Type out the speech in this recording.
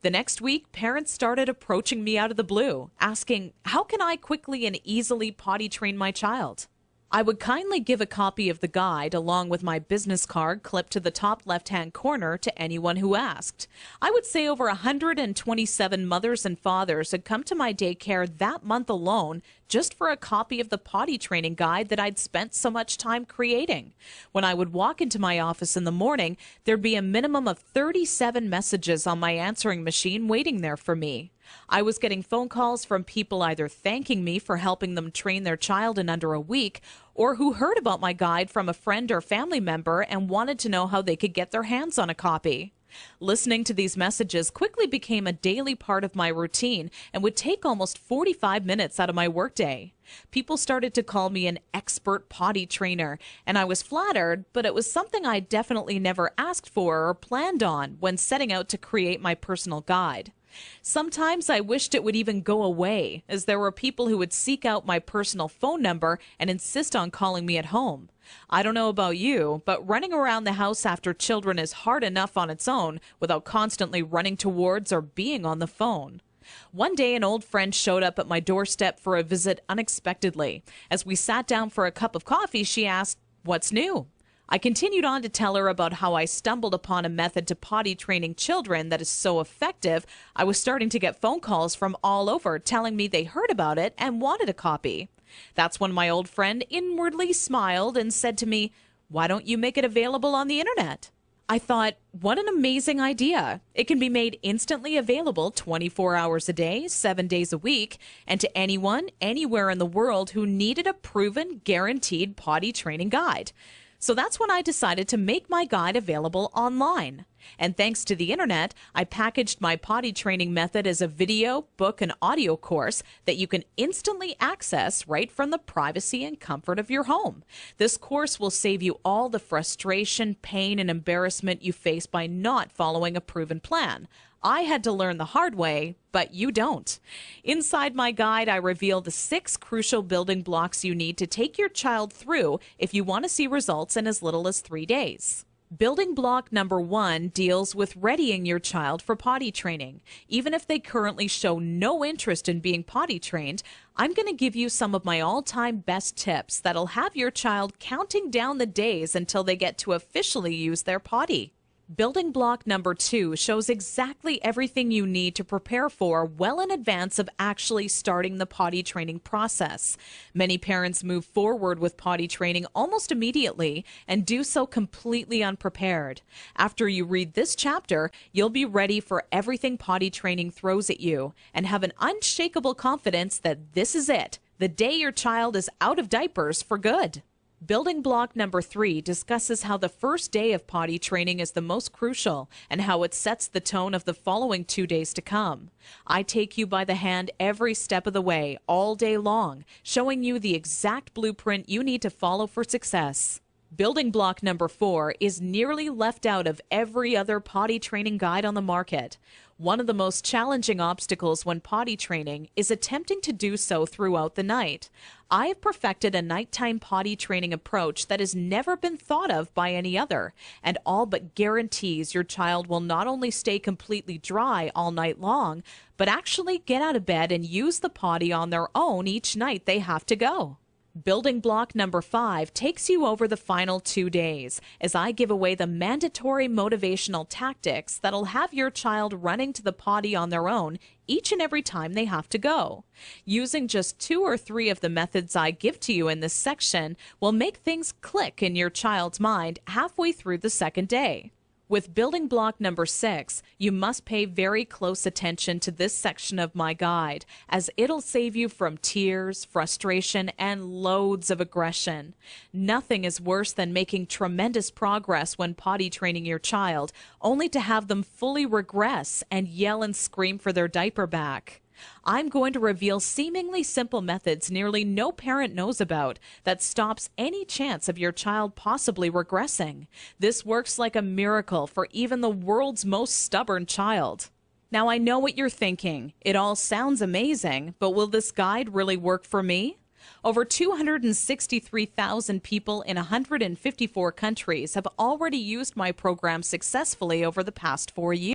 The next week, parents started approaching me out of the blue, asking, how can I quickly and easily potty train my child? I would kindly give a copy of the guide along with my business card clipped to the top left-hand corner to anyone who asked. I would say over 127 mothers and fathers had come to my daycare that month alone just for a copy of the potty training guide that I'd spent so much time creating. When I would walk into my office in the morning, there'd be a minimum of 37 messages on my answering machine waiting there for me. I was getting phone calls from people either thanking me for helping them train their child in under a week, or who heard about my guide from a friend or family member and wanted to know how they could get their hands on a copy. Listening to these messages quickly became a daily part of my routine and would take almost 45 minutes out of my workday. People started to call me an expert potty trainer, and I was flattered, but it was something I definitely never asked for or planned on when setting out to create my personal guide. Sometimes I wished it would even go away, as there were people who would seek out my personal phone number and insist on calling me at home. I don't know about you, but running around the house after children is hard enough on its own without constantly running towards or being on the phone. One day, an old friend showed up at my doorstep for a visit unexpectedly. As we sat down for a cup of coffee, she asked, "What's new?" I continued on to tell her about how I stumbled upon a method to potty training children that is so effective, I was starting to get phone calls from all over telling me they heard about it and wanted a copy. That's when my old friend inwardly smiled and said to me, "Why don't you make it available on the internet?" I thought, what an amazing idea. It can be made instantly available 24 hours a day, 7 days a week, and to anyone, anywhere in the world who needed a proven, guaranteed potty training guide. So that's when I decided to make my guide available online. And thanks to the internet, I packaged my potty training method as a video, book, and audio course that you can instantly access right from the privacy and comfort of your home. This course will save you all the frustration, pain, and embarrassment you face by not following a proven plan. I had to learn the hard way, but you don't. Inside my guide, I reveal the 6 crucial building blocks you need to take your child through if you want to see results in as little as 3 days. Building block number 1 deals with readying your child for potty training. Even if they currently show no interest in being potty trained, I'm going to give you some of my all-time best tips that'll have your child counting down the days until they get to officially use their potty. Building block number 2 shows exactly everything you need to prepare for well in advance of actually starting the potty training process. Many parents move forward with potty training almost immediately and do so completely unprepared. After you read this chapter, you'll be ready for everything potty training throws at you and have an unshakable confidence that this is it, the day your child is out of diapers for good. Building block number 3 discusses how the first day of potty training is the most crucial and how it sets the tone of the following 2 days to come. I take you by the hand every step of the way, all day long, showing you the exact blueprint you need to follow for success. Building block number 4 is nearly left out of every other potty training guide on the market. One of the most challenging obstacles when potty training is attempting to do so throughout the night. I have perfected a nighttime potty training approach that has never been thought of by any other, and all but guarantees your child will not only stay completely dry all night long, but actually get out of bed and use the potty on their own each night they have to go. Building block number 5 takes you over the final 2 days as I give away the mandatory motivational tactics that'll have your child running to the potty on their own each and every time they have to go. Using just 2 or 3 of the methods I give to you in this section will make things click in your child's mind halfway through the second day. With building block number 6, you must pay very close attention to this section of my guide, as it'll save you from tears, frustration, and loads of aggression. Nothing is worse than making tremendous progress when potty training your child, only to have them fully regress and yell and scream for their diaper back. I'm going to reveal seemingly simple methods nearly no parent knows about that stops any chance of your child possibly regressing. This works like a miracle for even the world's most stubborn child. Now, I know what you're thinking. It all sounds amazing, but will this guide really work for me? Over 263,000 people in 154 countries have already used my program successfully over the past 4 years.